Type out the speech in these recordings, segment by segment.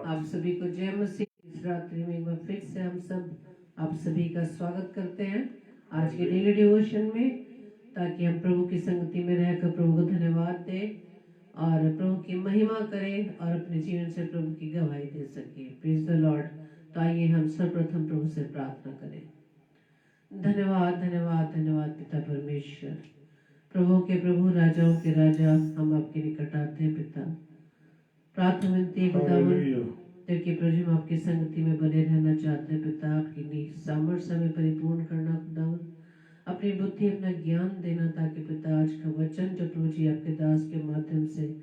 आप सभी को जय मसीह। इस रात्रि में एक बार फिर से हम सब आप सभी का स्वागत करते हैं आज के डेली डिवोशन में, ताकि हम प्रभु की संगति में रहकर प्रभु को धन्यवाद दें और प्रभु की महिमा करें और अपने जीवन से प्रभु की गवाही दे सके। Praise the Lord. तो आइए हम सर्वप्रथम प्रभु से प्रार्थना करें। धन्यवाद धन्यवाद धन्यवाद पिता परमेश्वर, प्रभु के प्रभु, राजाओं के राजा, हम आपके निकट आते हैं पिता। प्रार्थना विनती है खुदावन, क्योंकि प्रभु हम आपकी संगति में बने रहना चाहते हैं पिता। आपकी नीक सामर्थ्य में परिपूर्ण करना खुदावन, अपनी बुद्धि अपना ज्ञान देना, ताकि पिता आज का वचन जो प्रभु जी आपके दास के माध्यम से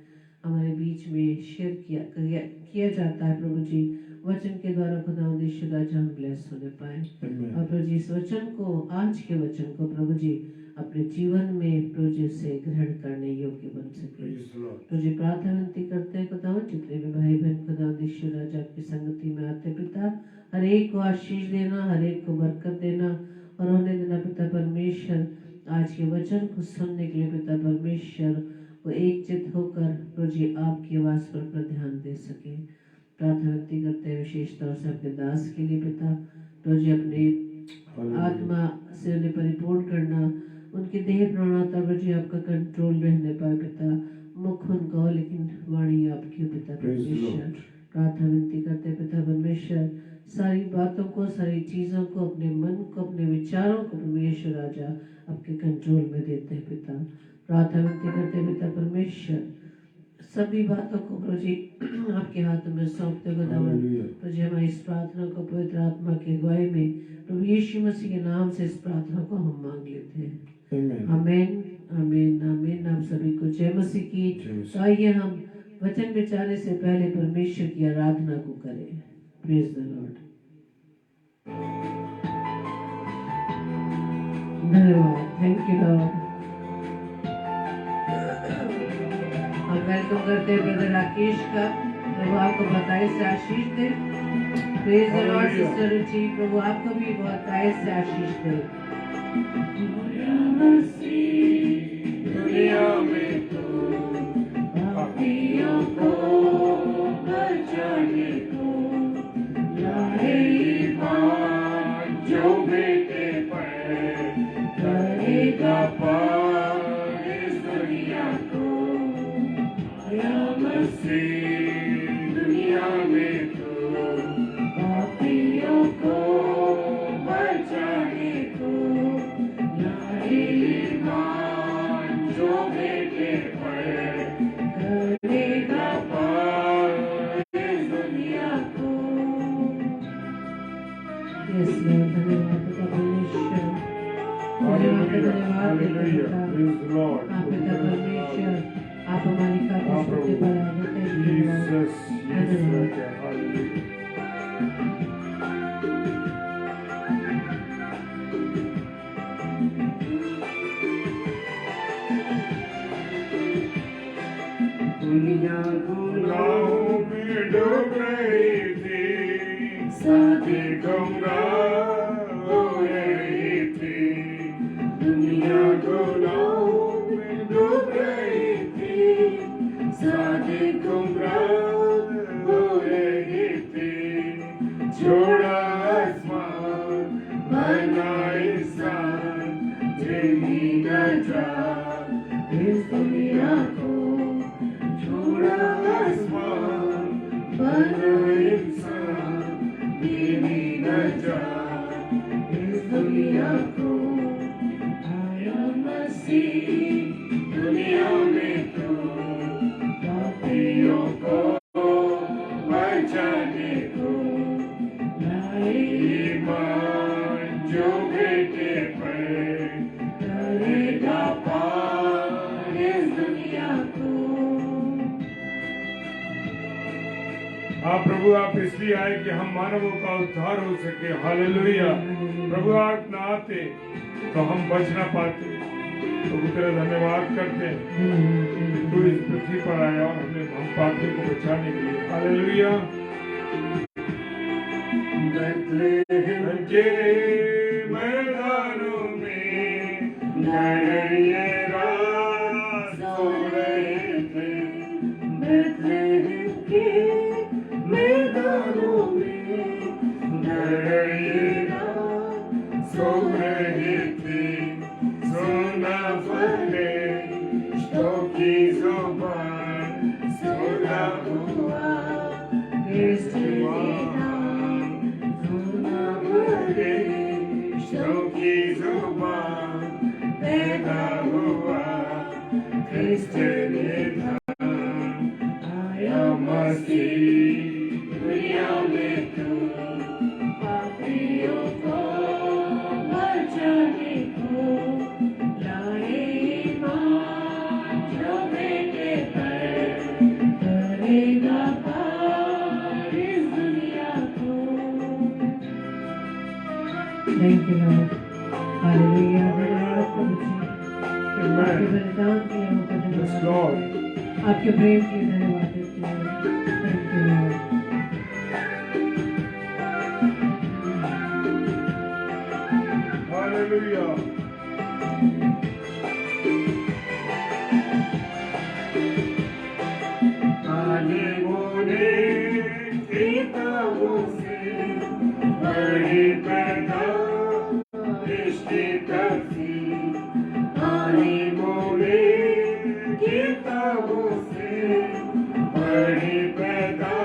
हमारे बीच में शेयर किया जाता है प्रभु जी, वचन के द्वारा खुदावन ईश्वर राजा हम ब्लेस होने पाए। और प्रभु जी इस वचन को, आज के वचन को प्रभु जी अपने जीवन में प्रभु जी से ग्रहण करने योग्य बन सके। प्रभु जी प्रार्थना विनती करते हैं खुदावन, जितने भी भाई बहन खुदावन ईश्वर राजा आपकी संगति में आते पिता, हर एक को आशीष देना, हर एक को बरकत देना और होने देना पिता परमेश्वर। आज के वचन को सुनने के लिए पिता परमेश्वर वो एकचित होकर प्रभु जी आपकी आवाज पर ध्यान दे सके। प्रार्थना विनती करते हैं विशेष तौर से आपके दास के लिए पिता, प्रभु जी अपने आत्मा से उन्हें परिपूर्ण करना, उनके देह प्राणाता प्रभु जी आपका कंट्रोल रहने पाए पिता। मुख उनका हो लेकिन वाणी आपकी हो पिता परमेश्वर। प्रार्थना विनती करते हैं पिता परमेश्वर, सारी बातों को, सारी चीजों को, अपने मन को, अपने विचारों को परमेश्वर राजा आपके कंट्रोल में देते हैं पिता। प्रार्थना विनती करते हैं पिता परमेश्वर, सभी बातों को प्रभु जी आपके हाथों में सौंपते हुए प्रभु जी हमारी इस प्रार्थना को पवित्र आत्मा की अगुवाई में प्रभु यीशु मसीह के नाम से इस प्रार्थना को हम मांग लेते हैं। आमीन आमीन आमीन। आप सभी को जय मसीह की। तो आइए हम वचन विचारने से पहले परमेश्वर की आराधना को करें। Praise the Lord. धन्यवाद, थैंक यू लॉर्ड। हम वेलकम करते हैं ब्रदर राकेश का, प्रभु आपको बताए से आशीष दे। Praise the Lord. Sister Ruchi, प्रभु आपको भी बताए से आशीष दे। दुनिया में तो पापियों को बचाने को लाए ईमान, जो बेटे पर करेगा पार इस दुनिया को। या मसीह दुनिया में तो पापियों को बचाने को लाए ईमान, जो बेटे पर करेगा पार इस दुनिया को। यस लॉर्ड, धन्यवाद पिता परमेश्वर, धन्यवाद पिता। आप पिता परमेश्वर, आप हमारी खातिर सत्य पर आगत हैं। दुनिया गुनाहों में डूब रही थी, साथी गुमराह हो रही थी। दुनिया गुनाहों में डूब रही थी, साथी गुमराह हो रही थी। छोड़ा आसमान, बना इंसान, जिंदगी न जा इस दुनिया को। छोड़ा आसमान, बना इंसान, जिंदगी न जा इस दुनिया को। आया मसीह दुनिया में तो पापियों को बचाने को लाए ईमान, जो बेटे पर करेगा पार इस दुनिया को। हाँ प्रभु, आप इसलिए आए कि हम मानवों का उद्धार हो सके। हालेलुया। प्रभु आप ना आते तो हम बच ना पाते। प्रभु तेरा धन्यवाद करते हैं, तू इस पृथ्वी पर आया और हम पापियों को बचाने के लिए। हालेलुया। के मैदानों में लड़ाइयाँ सो रहे थे। बेथलेहम के मैदान ख्रिस्त निधान सुना भरे की जुबान पैदा हुआ ख्रिस्त निधान आया मसीह दुनिया में तू पापियों को बचाने को लाए ईमान जो बेटे पर करेगा पार इस दुनिया को। Thank you Lord, hallelujah. धन्यवाद प्रभु जी, आपके बलिदान के लिए आपका Yes, धन्यवाद Lord. देते हैं। आपके प्रेम के लिए धन्यवाद देते हैं। Thank you Lord. Hallelujah. आने मोने किताबों से बड़ी पैदा दृष्टि करती आने मोने किताबों से बड़ी पैदा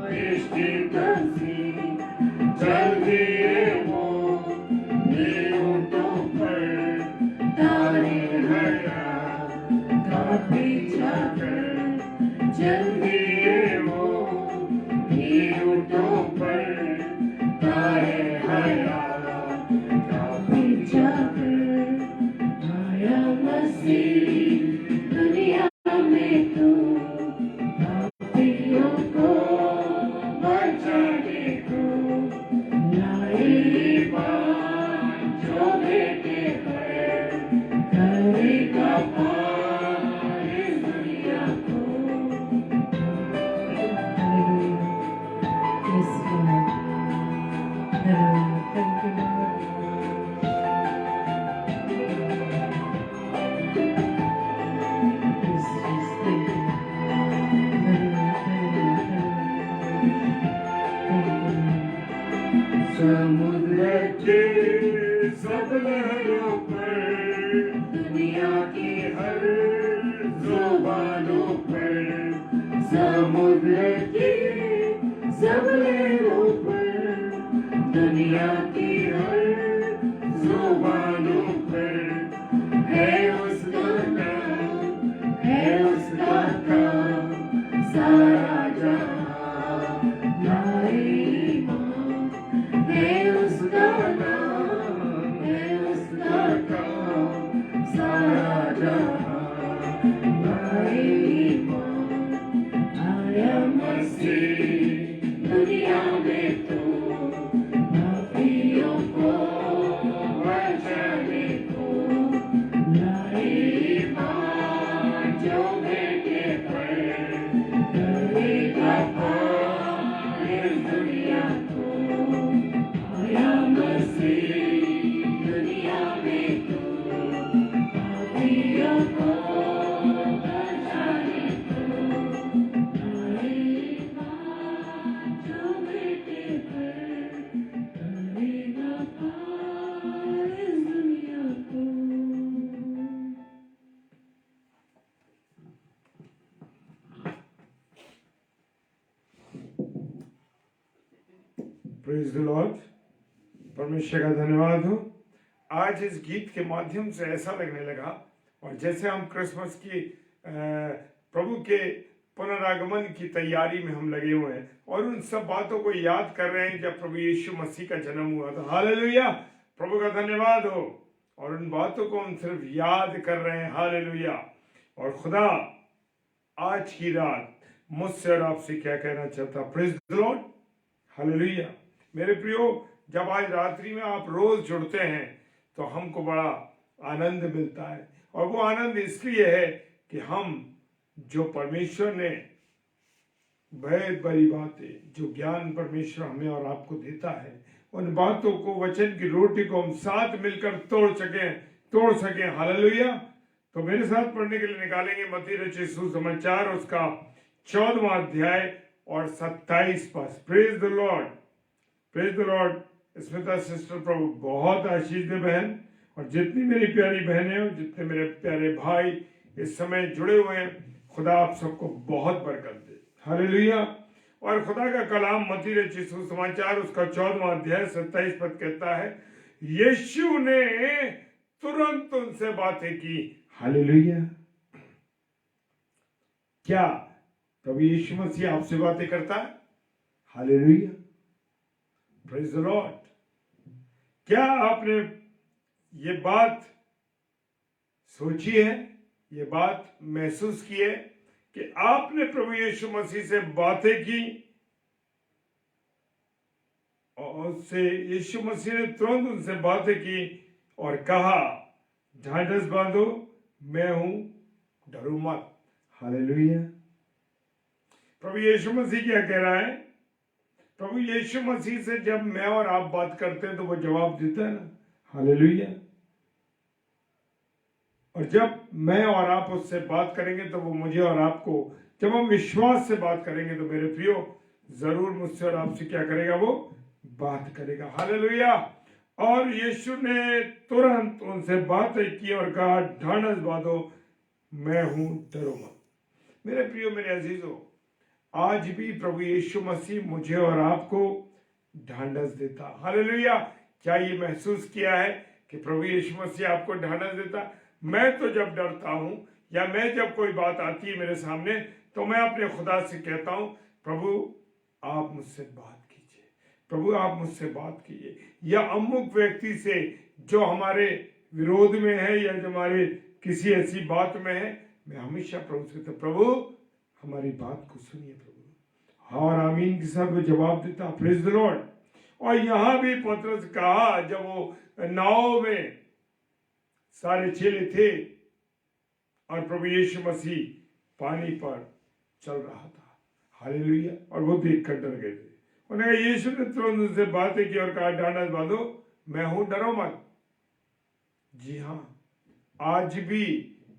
दृष्टि करती चल दिए वो ऊँटों पर तारे हया का पीछा कर चल दिए वो ऊँटों पर तारे हया का पीछा कर आया मसीह दुनिया में तू पापियों को बचाने को लाए ईमान जो बेटे पर करेगा पार इस दुनिया को। हालेलुया। यस लॉर्ड, धन्यवाद। Thank you Lord. Yes yes, thank you. धन्यवाद धन्यवाद धन्यवाद। समुद्र के सब लहरों पर दुनिया की हर जुबानों पर समुद्र के सब लहरों पर दुनिया की हर जुबानों पर है उसका नाम है उसका काम सारा जहां लाए ईमान है उसका नाम है उसका काम सारा जहां लाए ईमान आया मसीह दुनिया में तो पापियों को बचाने को लाए ईमान जो बेटे पर करेगा पार इस दुनिया को आया मसीह दुनिया में तो पापियों को बचाने को लाए ईमान जो बेटे पर करेगा पार इस दुनिया को। Praise the Lord. परमेश्वर का धन्यवाद हो। आज इस गीत के माध्यम से ऐसा लगने लगा और जैसे हम क्रिसमस की प्रभु के पुनरागमन की तैयारी में हम लगे हुए हैं और उन सब बातों को याद कर रहे हैं जब प्रभु यीशु मसीह का जन्म हुआ था। हालेलुया, प्रभु का धन्यवाद हो। और उन बातों को हम सिर्फ याद कर रहे हैं। हालेलुया। और खुदा आज की रात मुझसे और आपसे क्या कहना चाहता। Praise the Lord. हालेलुया। मेरे प्रियो, जब आज रात्रि में आप रोज जुड़ते हैं तो हमको बड़ा आनंद मिलता है और वो आनंद इसलिए है कि हम जो परमेश्वर ने बहुत बड़ी बातें, जो ज्ञान परमेश्वर हमें और आपको देता है, उन बातों को, वचन की रोटी को हम साथ मिलकर तोड़ सकें। हालेलुया। तो मेरे साथ पढ़ने के लिए निकालेंगे मत्ती रचित सुसमाचार उसका 14वां अध्याय और 27 पद। Praise the Lord, praise the Lord. Smita sister, प्रभु बहुत आशीष दे बहन, और जितनी मेरी प्यारी बहनें हो, जितने मेरे प्यारे भाई इस समय जुड़े हुए हैं, खुदा आप सबको बहुत बरकत दे। हालेलुया। और खुदा का कलाम मत्ती रचित सुसमाचार उसका 14वां अध्याय 27 पद कहता है, यीशु ने तुरंत उनसे बातें की। हालेलुया। क्या प्रभु यीशु मसीह आपसे बातें करता है? Hallelujah, praise the Lord. क्या आपने ये बात सोची है, ये बात महसूस की है कि आपने प्रभु यीशु मसीह से बातें की और उससे यीशु मसीह ने तुरंत उनसे बातें की और कहा, ढांढस बांधो, मैं हूं, डरो मत। हालेलुया। प्रभु यीशु मसीह क्या कह रहा है? प्रभु यीशु मसीह से जब मैं और आप बात करते हैं तो वो जवाब देता है ना। हालेलुया। और जब मैं और आप उससे बात करेंगे तो वो मुझे और आपको, जब हम विश्वास से बात करेंगे तो मेरे प्रियो जरूर मुझसे और आपसे क्या करेगा? वो बात करेगा। हालेलुया। और यीशु ने तुरंत उनसे बातें की और कहा, ढांढस बांधो, मैं हूं, डरो मत। मेरे प्रियो, मेरे अजीजों, आज भी प्रभु यीशु मसीह मुझे और आपको ढांढस देता। हालेलुया। क्या ये महसूस किया है कि प्रभु यीशु मसीह आपको ढांढस देता? मैं तो जब डरता हूं या मैं जब कोई बात आती है मेरे सामने तो मैं अपने खुदा से कहता हूं, प्रभु आप मुझसे बात कीजिए, प्रभु आप मुझसे बात कीजिए। या अमुक व्यक्ति से जो हमारे विरोध में है या जो हमारे किसी ऐसी बात में है, मैं हमेशा प्रभु से कहता, प्रभु हमारी बात को सुनिए प्रभु। हाँ और आमीन के साथ वो जवाब देता। Praise the Lord. और यहां भी पतरस कहा, जब वो नाव में सारे चेले थे और प्रभु यीशु मसीह पानी पर चल रहा था। हालेलुया। और वो देखकर डर गए थे। उन्हें यीशु ने तुरंत उनसे बातें की और कहा, ढांढस बांधो, मैं हूं, डरो मत। जी हाँ, आज भी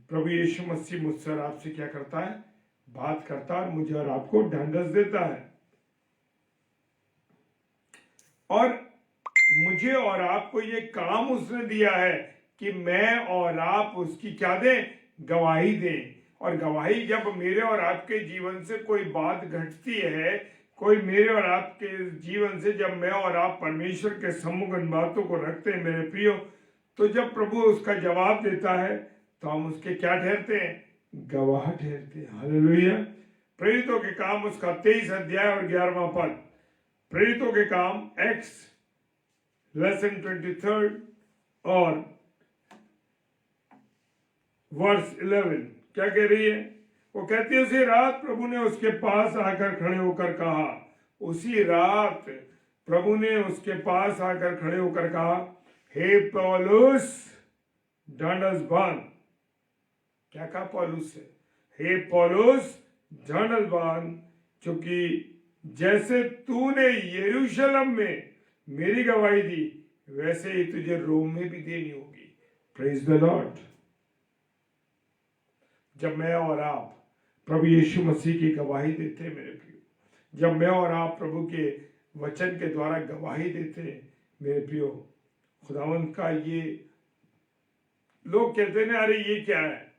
प्रभु यीशु मसीह मुझसे और आपसे क्या करता है? बात करता है और मुझे और आपको ढांढस देता है। और मुझे और आपको ये काम उसने दिया है कि मैं और आप उसकी क्या दें? गवाही दें। और गवाही जब मेरे और आपके जीवन से कोई बात घटती है, कोई मेरे और आपके जीवन से जब मैं और आप परमेश्वर के सम्मुख इन बातों को रखते हैं मेरे प्रियो, तो जब प्रभु उसका जवाब देता है तो हम उसके क्या ठहरते हैं? गवाह ठहरते हैं। हालेलुया। प्रेरितों के काम उसका 23 अध्याय और 11वां पद। प्रेरितों के काम एक्स लेसन 23 और वर्स 11 क्या कह रही है? वो कहती है, उसी रात प्रभु ने उसके पास आकर खड़े होकर कहा, उसी रात प्रभु ने उसके पास आकर खड़े होकर कहा, हे पौलुस ढांढस बांध। क्या कहा पौलुस से? हे पौलुस ढांढस बांध, क्योंकि जैसे तूने यरूशलेम में मेरी गवाही दी वैसे ही तुझे रोम में भी देनी होगी। Praise the Lord. जब मैं और आप प्रभु यीशु मसीह की गवाही देते हैं मेरे प्रियो, जब मैं और आप प्रभु के वचन के द्वारा गवाही देते हैं मेरे प्रियो, खुदावंत का ये लोग कहते हैं, अरे ये क्या है?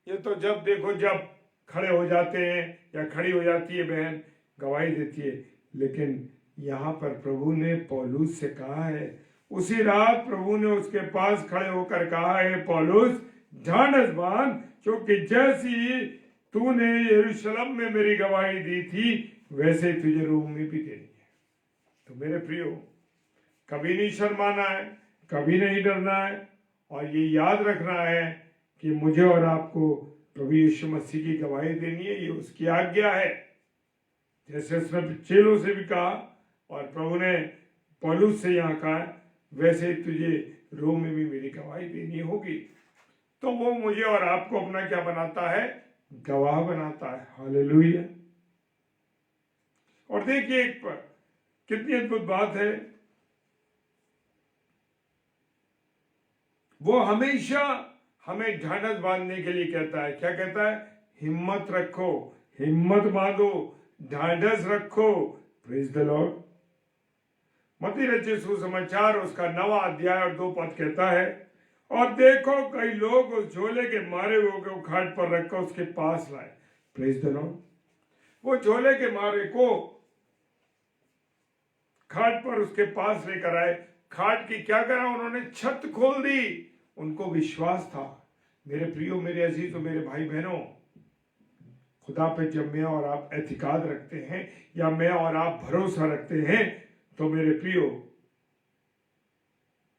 ये तो जब देखो जब खड़े हो जाते हैं या खड़ी हो जाती है बहन, गवाही देती है। लेकिन यहाँ पर प्रभु ने पौलुस से कहा है, उसी रात प्रभु ने उसके पास खड़े होकर कहा है, पौलुस ढांढस बांध, क्योंकि जैसी तूने यरूशलेम में मेरी गवाही दी थी वैसे ही तुझे रोम में भी देनी है। तो मेरे प्रियो, कभी नहीं शर्माना है, कभी नहीं डरना है, और ये याद रखना है कि मुझे और आपको प्रभु यीशु मसीह की गवाही देनी है। ये उसकी आज्ञा है। जैसे उसने चेलों से भी कहा और प्रभु ने पौलुस से यहाँ कहा, वैसे ही तुझे रोम में भी मेरी गवाही देनी होगी। तो वो मुझे और आपको अपना क्या बनाता है? गवाह बनाता है। हालेलुया। और देखिए एक पर कितनी अद्भुत बात है, वो हमेशा हमें ढांढस बांधने के लिए कहता है। क्या कहता है? हिम्मत रखो, हिम्मत बांधो, ढांढस रखो। Praise the Lord. मत्ती रचित सुसमाचार उसका 9वां अध्याय और 2 पद कहता है, और देखो कई लोग उस झोले के मारे हुए को खाट पर रखकर उसके पास लाए। Praise the Lord. वो झोले के मारे को खाट पर उसके पास लेकर आए। खाट की क्या करा उन्होंने? छत खोल दी। उनको विश्वास था। मेरे प्रियो, मेरे अजीज और मेरे भाई बहनों, खुदा पे जब मैं और आप एतिकाद रखते हैं या मैं और आप भरोसा रखते हैं तो मेरे प्रियो,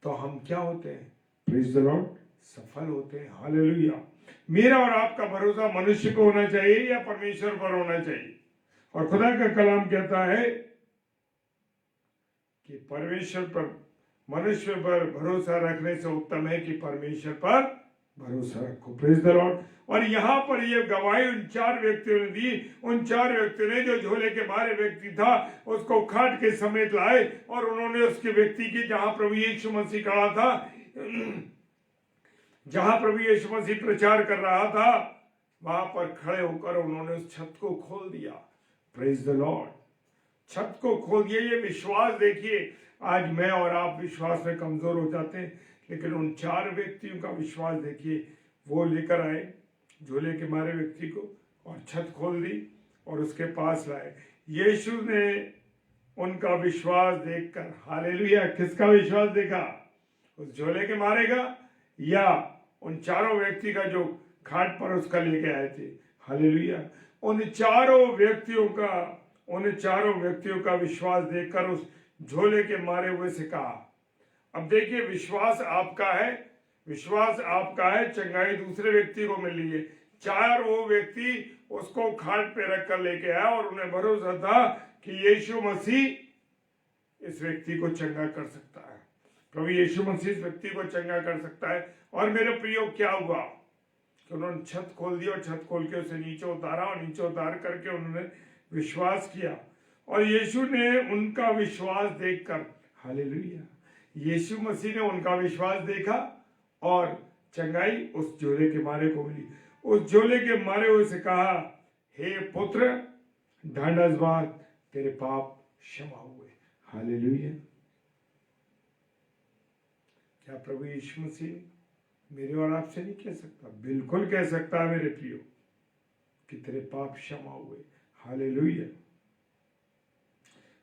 तो हम क्या होते हैं? प्रेज द लॉर्ड, सफल होते हैं। हालेलुया। मेरा और आपका भरोसा मनुष्य को होना चाहिए या परमेश्वर पर होना चाहिए? और खुदा का कलाम कहता है कि परमेश्वर पर, मनुष्य पर भरोसा रखने से उत्तम है कि परमेश्वर पर भरोसा रखो। Praise the Lord. और यहां पर ये गवाही उन 4 व्यक्तियों ने दी। उन 4 व्यक्तियों ने, जो झोले के मारे व्यक्ति था, उसको खाट के समेत लाए और उन्होंने उसके व्यक्ति की, जहां प्रभु यीशु मसीह खड़ा था, जहां प्रभु यीशु मसीह प्रचार कर रहा था, वहां पर खड़े होकर उन्होंने उस छत को खोल दिया। Praise the Lord. छत को खोल दिया। ये विश्वास देखिए, आज मैं और आप विश्वास में कमजोर हो जाते हैं, लेकिन उन 4 व्यक्तियों का विश्वास देखिए। वो लेकर आए झोले के मारे व्यक्ति को और छत खोल दी और उसके पास लाए। यीशु ने उनका विश्वास देखकर, हालेलुया, किसका विश्वास देखा? उस झोले के मारे का या उन 4 व्यक्ति का जो खाट पर उसका लेके आए थे? हालेलुया। उन चारों व्यक्तियों का विश्वास देखकर उस झोले के मारे हुए से कहा। अब देखिए, विश्वास आपका है, विश्वास आपका है, चंगाई दूसरे व्यक्ति को मिल रही है। 4 वो व्यक्ति उसको खाट पे रख कर लेके आया और उन्हें भरोसा था कि यीशु मसीह इस व्यक्ति को चंगा कर सकता है। प्रभु यीशु मसीह इस व्यक्ति को चंगा कर सकता है। और मेरे प्रियो, क्या हुआ कि उन्होंने छत खोल दी और छत खोल के उसे नीचे उतारा और नीचे उतार करके उन्होंने विश्वास किया और यीशु ने उनका विश्वास देखकर, हालेलुया, यीशु मसीह ने उनका विश्वास देखा और चंगाई उस झोले के मारे को मिली। उस झोले के मारे हुए से कहा, हे पुत्र, ढांढस बांध, तेरे पाप क्षमा हुए। हालेलुया। क्या प्रभु यीशु मसीह मेरे और आपसे नहीं कह सकता? बिल्कुल कह सकता है मेरे प्रियो, कि तेरे पाप क्षमा हुए। हालेलुया।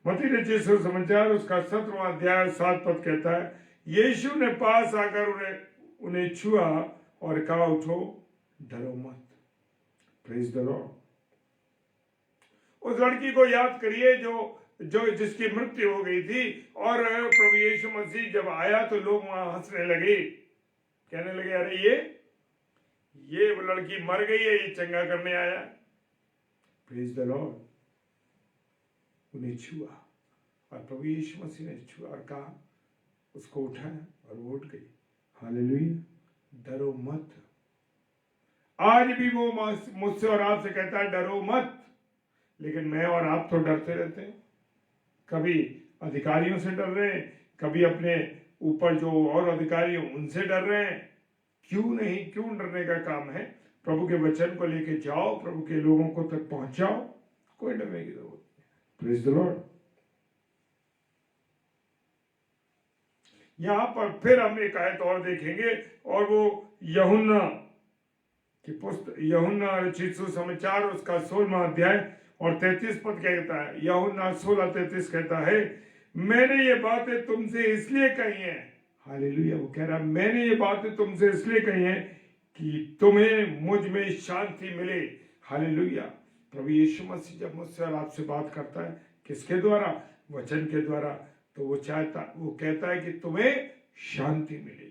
मत्ती रचित सुसमाचार उसका 17वां अध्याय 7 पद कहता है, यीशु ने पास आकर उन्हें छुआ और कहा, उठो, डरो मत। Praise the Lord. उस लड़की को याद करिए जो जिसकी मृत्यु हो गई थी और प्रभु यीशु मसीह जब आया तो लोग वहां हंसने लगे, कहने लगे, अरे ये वो लड़की मर गई है, ये चंगा करने आया। Praise the Lord. उन्हें छुआ और प्रभु यीशु मसीह ने छुआ और कहा, उसको उठाया और वो उठ गई। हालेलुया। डरो मत। आज भी वो मुझसे और आपसे कहता है, डरो मत। लेकिन मैं और आप तो डरते रहते हैं। कभी अधिकारियों से डर रहे हैं, कभी अपने ऊपर जो और अधिकारी हैं उनसे डर रहे हैं। क्यों नहीं? क्यों डरने का काम है? प्रभु के वचन को लेके जाओ, प्रभु के लोगों को तक पहुंचाओ, कोई डरने की जरूरत नहीं। Praise the Lord. यहां पर फिर हम एक आयत और देखेंगे और वो यूहन्ना की पुस्तक, यूहन्ना रचित सुसमाचार उसका 16वां अध्याय और 33 पद कहता है, यूहन्ना 16:33 कहता है, मैंने ये बातें तुमसे इसलिए कही हैं। हालेलुया। वो कह रहा, मैंने ये बातें तुमसे इसलिए कही हैं कि तुम्हें मुझ में शांति मिले। हालेलुया। प्रभु यीशु मसीह जब मुझसे और आपसे बात करता है, किसके द्वारा? वचन के द्वारा। तो वो कहता है कि तुम्हें शांति मिले।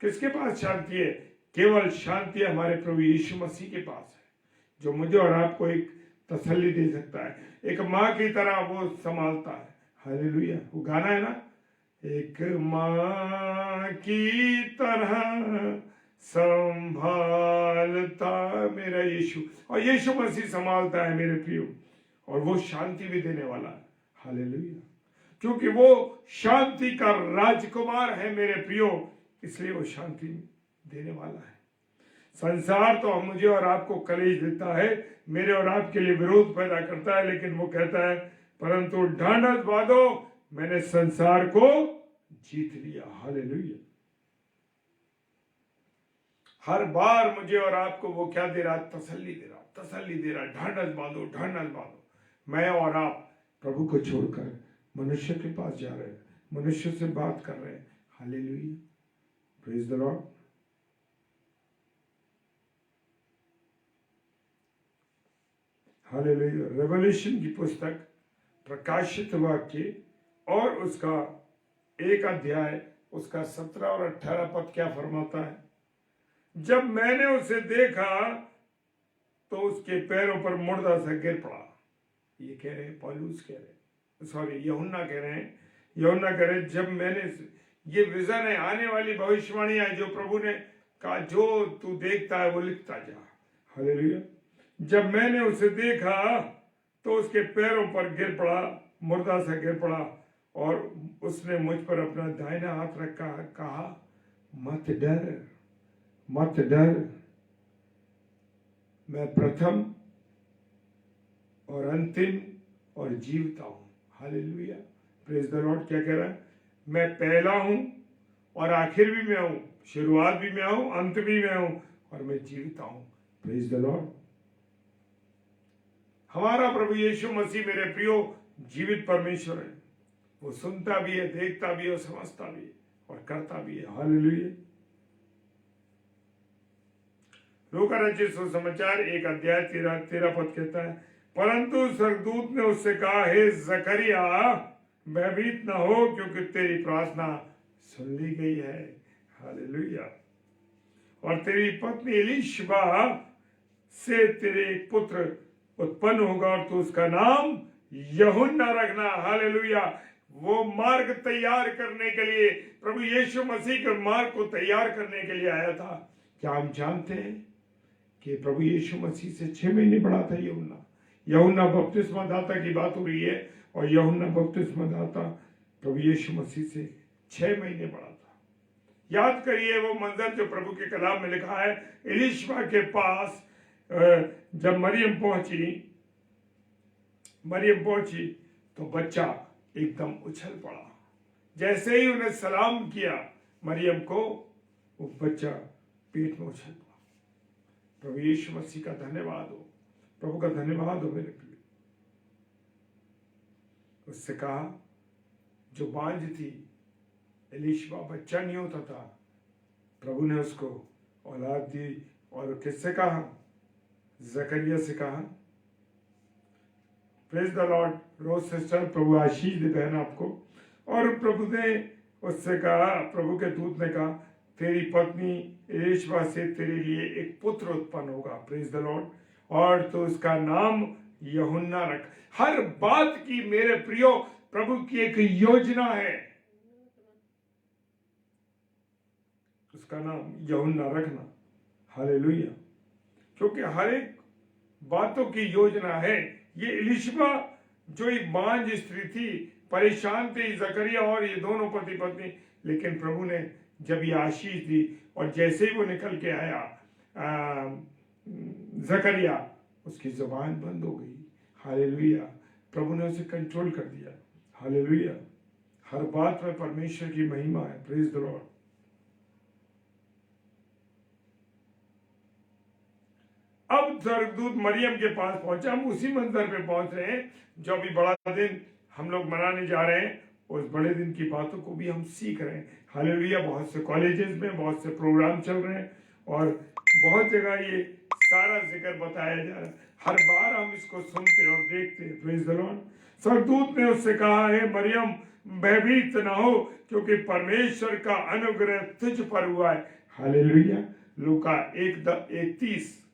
किसके पास शांति है? केवल शांति हमारे प्रभु यीशु मसीह के पास है, जो मुझे और आपको एक तसल्ली दे सकता है। एक माँ की तरह वो संभालता है। हालेलुया। वो गाना है ना, एक माँ की तरह संभालता मेरा यीशु। और यीशु मसीह संभालता है मेरे प्रियो, और वो शांति भी देने वाला है। हालेलुया। क्योंकि वो शांति का राजकुमार है मेरे प्रियो, इसलिए वो शांति देने वाला है। संसार तो मुझे और आपको कलेश देता है, मेरे और आपके लिए विरोध पैदा करता है, लेकिन वो कहता है, परंतु ढांढस बांधो, मैंने संसार को जीत लिया। हालेलुया। हर बार मुझे और आपको वो क्या दे रहा? तसल्ली दे रहा, ढांढस बांधो, ढांढस बांधो। मैं और आप प्रभु को छोड़कर मनुष्य के पास जा रहे हैं, मनुष्य से बात कर रहे हैं। Hallelujah, praise the Lord. Hallelujah. Revolution की पुस्तक प्रकाशित वाक्य और उसका 1 अध्याय उसका 17 और 18 पद क्या फरमाता है? जब मैंने उसे देखा तो उसके पैरों पर मुर्दा सा गिर पड़ा। ये कह रहे हैं पौलुस कह रहे, सॉरी यूहन्ना कह रहे हैं, यूहन्ना कह रहे हैं जब मैंने, ये विजन है, आने वाली भविष्यवाणी है जो प्रभु ने कहा, जो तू देखता है वो लिखता जा। हालेलुया। जब मैंने उसे देखा तो उसके पैरों पर गिर पड़ा, मुर्दा सा गिर पड़ा, और उसने मुझ पर अपना दाहिना हाथ रखा, कहा मत डर, मत डर, मैं प्रथम और अंतिम और जीवता हूं। Hallelujah, praise the Lord. क्या कह रहा है? मैं पहला हूं और आखिर भी मैं हूं, शुरुआत भी मैं हूं, अंत भी मैं हूं, और मैं जीवता हूं। Praise the Lord. हमारा प्रभु यीशु मसीह मेरे प्रियो जीवित परमेश्वर है। वो सुनता भी है, देखता भी है, समझता भी है और करता भी है। हालेलुया। लूका रचित सुसमाचार 1 अध्याय 13 पद कहता है, परंतु स्वर्गदूत ने उससे कहा, हे जकरिया भयभीत न हो, क्योंकि तेरी प्रार्थना सुन ली गई है। हालेलुया। और तेरी पत्नी एलीशबा से तेरे एक पुत्र उत्पन्न होगा और तू उसका नाम यूहन्ना रखना। हालेलुया। वो मार्ग तैयार करने के लिए, प्रभु यीशु मसीह के मार्ग को तैयार करने के लिए आया था। क्या हम जानते हैं कि प्रभु यीशु मसीह से 6 महीने बड़ा था यूहन्ना? यूहन्ना बपतिस्मा दाता की बात हो रही है, और यूहन्ना बपतिस्मा दाता प्रभु यीशु मसीह से 6 महीने बड़ा था। याद करिए वो मंजर जो प्रभु के कलाम में लिखा है, एलीशबा के पास जब मरियम पहुंची तो बच्चा एकदम उछल पड़ा। जैसे ही उन्हें सलाम किया मरियम को, वो बच्चा पेट में उछल पड़ा। प्रभु यीशु मसीह का धन्यवाद हो, प्रभु का धन्यवाद हो मेरे प्रिय। उससे कहा, जो बांझ थी एलीशबा, बच्चा नहीं होता था, प्रभु ने उसको औलाद दी। और किससे कहा? जकरिया से कहा। Praise the Lord. Rose sister, प्रभु आशीष दे बहन आपको। और प्रभु ने उससे कहा, प्रभु के दूत ने कहा, तेरी पत्नी एलीशबा से तेरे लिए एक पुत्र उत्पन्न होगा। Praise the Lord. और तो उसका नाम यूहन्ना रख। हर बात की मेरे प्रियो प्रभु की एक योजना है, उसका नाम यूहन्ना रखना। हालेलुया। क्योंकि हर एक बातों की योजना है। ये एलीशबा जो एक बांझ स्त्री थी, परेशान थी, जकरिया और ये दोनों पति पत्नी, लेकिन प्रभु ने जब ये आशीष दी और जैसे ही वो निकल के आया जकरिया, उसकी जुबान बंद हो गई। हालेलुया। प्रभु ने उसे कंट्रोल कर दिया। हालेलुया। हर बात में परमेश्वर की महिमा है। Praise the Lord. अब स्वर्गदूत मरियम के पास पहुंचा। हम उसी मंदिर पे पहुंच रहे हैं जो अभी बड़ा दिन हम लोग मनाने जा रहे हैं। उस बड़े दिन की बातों को भी हम सीख रहे हैं। हालेलुया। बहुत से कॉलेजेस में बहुत से प्रोग्राम चल रहे हैं और बहुत जगह ये सारा जिक्र बताया जा रहा है। हर बार हम इसको सुनते और देखते हैं। Praise the Lord. स्वर्गदूत ने उससे कहा, है मरियम भयभीत न हो, क्योंकि परमेश्वर का अनुग्रह तुझ पर हुआ है। हालेलुया। लूका 1:30।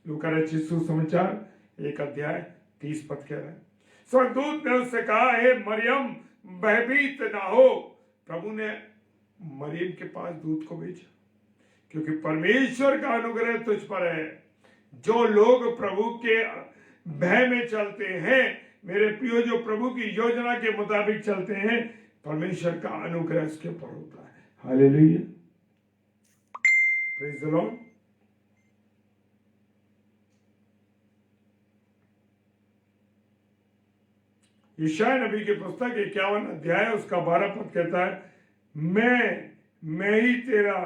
लूका रचित सुसमाचार 1 अध्याय 30 पद कह रहा है। स्वर्गदूत ने उससे कहा, हे मरियम भयभीत ना हो। प्रभु ने मरियम के पास दूत को भेजा, क्योंकि परमेश्वर का अनुग्रह तुझ पर है। जो लोग प्रभु के भय में चलते हैं, मेरे प्रियो, जो प्रभु की योजना के मुताबिक चलते हैं, परमेश्वर का अनुग्रह उसके ऊपर होता है। हालेलुया। Praise the Lord. यशायाह नबी की पुस्तक 51 अध्याय उसका 12 पद कहता है, मैं ही तेरा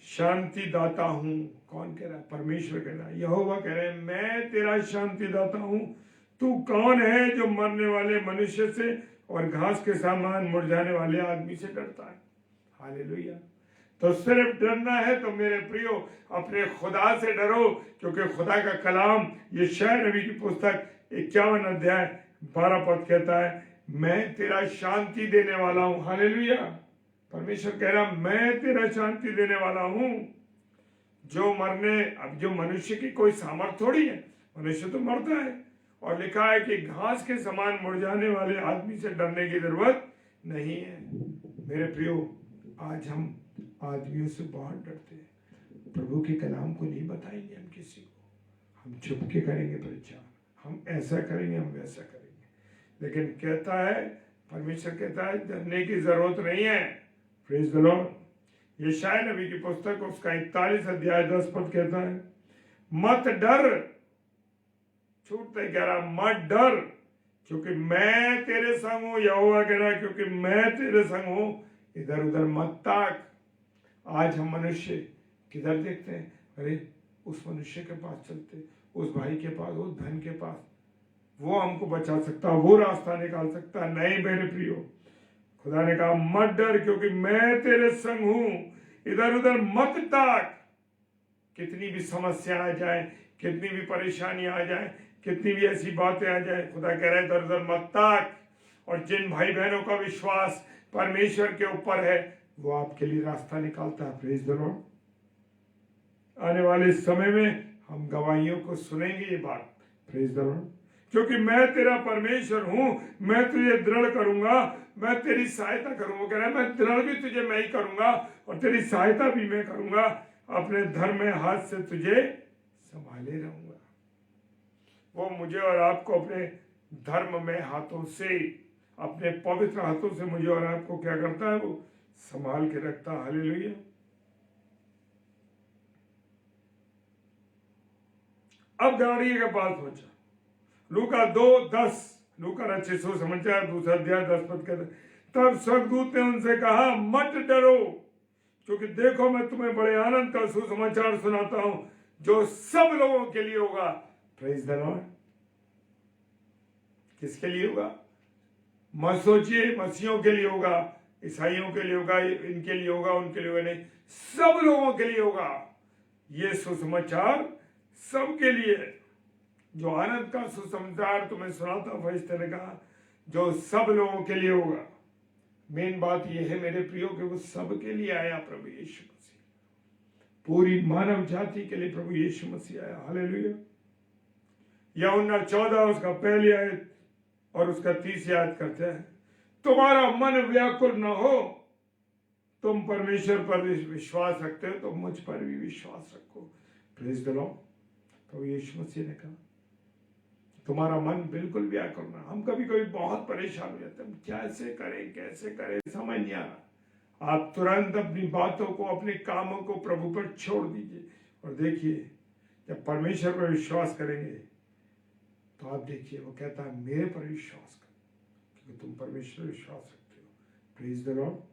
शांति दाता हूं। कौन कह रहा है? परमेश्वर कह रहा है, यहोवा कह रहे हैं, मैं तेरा शांति दाता हूं। तू कौन है जो मरने वाले मनुष्य से और घास के सामान मुरझाने वाले आदमी से डरता है? हालेलुया। तो सिर्फ डरना है तो मेरे प्रियो अपने खुदा से डरो, क्योंकि खुदा का कलाम यशायाह नबी की पुस्तक 51 अध्याय 12 पद कहता है, मैं तेरा शांति देने वाला हूं। हालेलुया। परमेश्वर कह रहा मैं तेरा शांति देने वाला हूं। जो मनुष्य की कोई सामर्थ थोड़ी है, मनुष्य तो मरता है। और लिखा है कि घास के समान मुरझाने वाले आदमी से डरने की जरूरत नहीं है। मेरे प्रियो, आज हम आदमियों से बहुत डरते हैं। प्रभु के कलाम को नहीं बताएंगे हम किसी को, हम चुप के करेंगे प्रचार, हम ऐसा करेंगे, हम वैसा करेंगे। लेकिन कहता है, परमेश्वर कहता है डरने की जरूरत नहीं है। Praise the Lord. यशायाह नबी की पुस्तक उसका 41 अध्याय 10 पद कहता है, मत डर, छूटते कह रहा मत डर, क्योंकि मैं तेरे संग हूं। यहोवा कह रहा क्योंकि मैं तेरे संग हूं, इधर उधर मत ताक। आज हम मनुष्य किधर देखते हैं? अरे उस मनुष्य के पास चलते, उस भाई के पास, उस धन के पास, वो हमको बचा सकता, वो रास्ता निकाल सकता। नहीं मेरे प्रियो, खुदा ने कहा मत डर, क्योंकि मैं तेरे संग हूं, इधर उधर मत ताक। कितनी भी समस्या आ जाए, कितनी भी परेशानी आ जाए, कितनी भी ऐसी बातें आ जाए, खुदा कह रहा है इधर उधर मत ताक। और जिन भाई बहनों का विश्वास परमेश्वर के ऊपर है, वो आपके लिए रास्ता निकालता है। Praise the Lord. आने वाले समय में हम गवाहियों को सुनेंगे ये बात। Praise the Lord. क्योंकि मैं तेरा परमेश्वर हूं, मैं तुझे दृढ़ करूंगा, मैं तेरी सहायता करूंगा। कह रहा है मैं दृढ़ भी तुझे मैं ही करूंगा और तेरी सहायता भी मैं करूंगा, अपने धर्म में हाथ से तुझे संभाले रहूंगा। वो मुझे और आपको अपने धर्म में हाथों से, अपने पवित्र हाथों से मुझे और आपको क्या करता है? वो संभाल के रखता। हालेलुया। अब गवारिये के पास पहुंचा। लूका 2:10, लूका रचित सुसमाचार 2 अध्याय 10 पद कहते, तब स्वर्गदूत ने उनसे कहा मत डरो, क्योंकि देखो मैं तुम्हें बड़े आनंद का सुसमाचार सुनाता हूं, जो सब लोगों के लिए होगा। Praise the Lord. किसके लिए होगा? मत सोचिए मसीहों के लिए होगा, ईसाइयों के लिए होगा, इनके लिए होगा, उनके लिए होगा, नहीं, सब लोगों के लिए होगा। ये सुसमाचार सबके लिए, जो आनंद का सुसमाचार तुम्हें सुनाता हूं, फरिश्ते ने कहा, जो सब लोगों के लिए होगा। मेन बात यह है मेरे प्रियो कि वो सबके लिए आया प्रभु यीशु मसीह, पूरी मानव जाति के लिए प्रभु यीशु मसीह आया। हालेलुया। यूहन्ना 14 उसका पहली आयत और उसका 30 आयत करते हैं, तुम्हारा मन व्याकुल न हो, तुम परमेश्वर पर विश्वास रखते हो तो मुझ पर भी विश्वास रखो। Praise the Lord. तो यीशु मसीह ने कहा तुम्हारा मन बिल्कुल व्याकुल ना। हम कभी कभी बहुत परेशान हो जाते हैं, कैसे करें समझ नहीं आ रहा। आप तुरंत अपनी बातों को, अपने कामों को प्रभु पर छोड़ दीजिए और देखिए, जब परमेश्वर पर विश्वास करेंगे तो आप देखिए वो कहता है मेरे पर विश्वास करो, क्योंकि तुम परमेश्वर पर विश्वास रखते हो। Praise the Lord.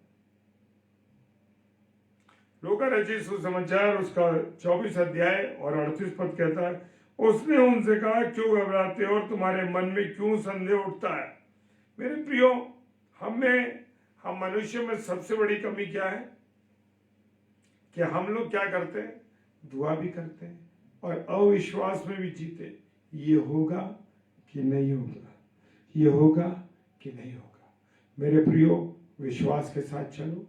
लूका रचित सुसमाचार उसका 24 अध्याय और 38 पद कहता है, उसने उनसे कहा क्यों घबराते हो और तुम्हारे मन में क्यों संदेह उठता है? मेरे प्रियो, हम मनुष्य में सबसे बड़ी कमी क्या है कि हम लोग क्या करते हैं? दुआ भी करते हैं और अविश्वास में भी जीते। ये होगा कि नहीं होगा, ये होगा कि नहीं होगा। मेरे प्रियो, विश्वास के साथ चलो,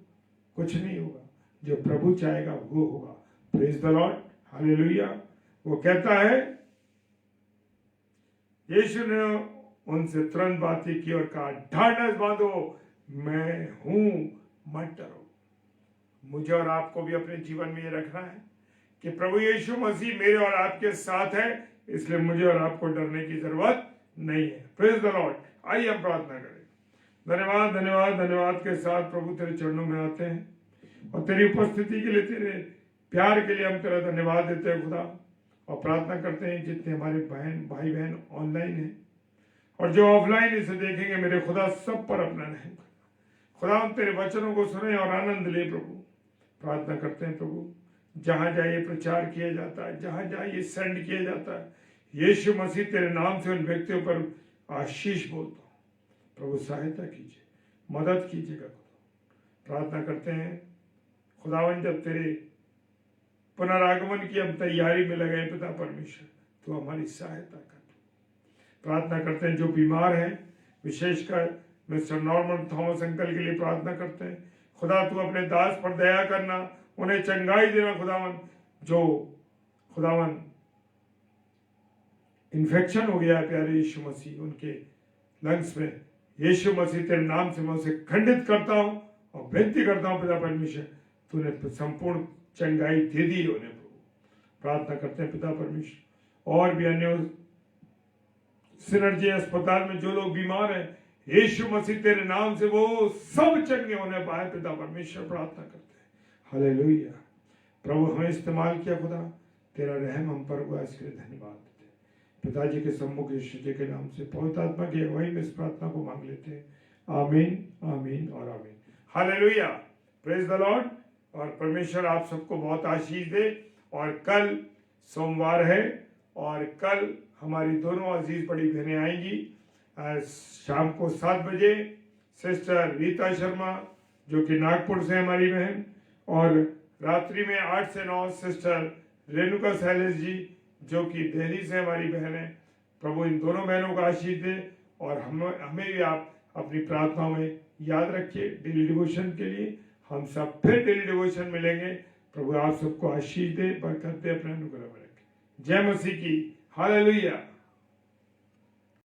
कुछ नहीं होगा, जो प्रभु चाहेगा वो होगा। Praise the Lord. हालेलुया। वो कहता है, यीशु ने उनसे तुरंत बातें की और कहा ढाढ़स बांधो, मैं हूं, मत डरो। मुझे और आपको भी अपने जीवन में ये रखना है कि प्रभु यीशु मसीह मेरे और आपके साथ है, इसलिए मुझे और आपको डरने की जरूरत नहीं है। Praise the Lord. आइए हम प्रार्थना करें। धन्यवाद धन्यवाद धन्यवाद के साथ प्रभु तेरे चरणों में आते हैं और तेरी उपस्थिति के लिए, तेरे प्यार के लिए हम तेरा धन्यवाद देते हैं खुदा। और प्रार्थना करते हैं जितने हमारे भाई बहन ऑनलाइन हैं और जो ऑफलाइन इसे देखेंगे, मेरे खुदा सब पर अपना रहम कर। खुदा हम तेरे वचनों को सुने और आनंद ले प्रभु। प्रार्थना करते हैं प्रभु, जहां जहां ये प्रचार किया जाता है, जहां जहां ये सेंड किया जाता है, यीशु मसीह तेरे नाम से उन व्यक्तियों पर आशीष बोलता हूँ। प्रभु सहायता कीजिए, मदद कीजिएगा। प्रार्थना करते हैं खुदावन, जब तेरे पुनरागमन की हम तैयारी में लगे पिता परमेश्वर, तो हमारी सहायता कर। प्रार्थना करते हैं जो बीमार हैं, विशेषकर मिस्टर नॉर्मन थॉमस अंकल के लिए प्रार्थना करते हैं। खुदा तू अपने दास पर दया करना, उन्हें चंगाई देना खुदावन। जो खुदावन इन्फेक्शन हो गया है प्यारे यीशु मसीह उनके लंग्स में, यीशु मसीह तेरे नाम से मैं उसे खंडित करता हूं और विनती करता हूं पिता परमेश्वर, तूने संपूर्ण चंगाई दे दी उन्हें। प्रार्थना करते हैं पिता परमेश्वर, और भी अन्य सिनर्जी अस्पताल में जो लोग बीमार हैं, यीशु मसीह तेरे नाम से वो सब चंगे होने पाए पिता परमेश्वर। प्रार्थना करते हैं हालेलुया। प्रभु हमें इस्तेमाल किया खुदा, तेरा रहम हम पर हुआ, इसके लिए धन्यवाद देते हैं। पिताजी के सम्मुख यीशु जी के नाम से पवित्र आत्मा की अगुवाई में इस प्रार्थना को मांग लेते हैं। आमीन, आमीन और आमीन। Hallelujah, praise the Lord. और परमेश्वर आप सबको बहुत आशीष दे। और कल सोमवार है और कल हमारी दोनों अजीज बड़ी बहनें आएंगी। शाम को 7 बजे सिस्टर रीता शर्मा जो कि नागपुर से हमारी बहन, और रात्रि में 8 से 9 सिस्टर रेणुका शैलेश जी जो कि दिल्ली से हमारी बहन है। प्रभु इन दोनों बहनों को आशीष दे और हमें भी आप अपनी प्रार्थनाओं में याद रखिए डेली डिवोशन के लिए। हम सब फिर डेली डिवोशन मिलेंगे। प्रभु आप सबको आशीष दे, बरकत दे, अपने अनुग्रह में रखे। जय मसीह की। हालेलुया।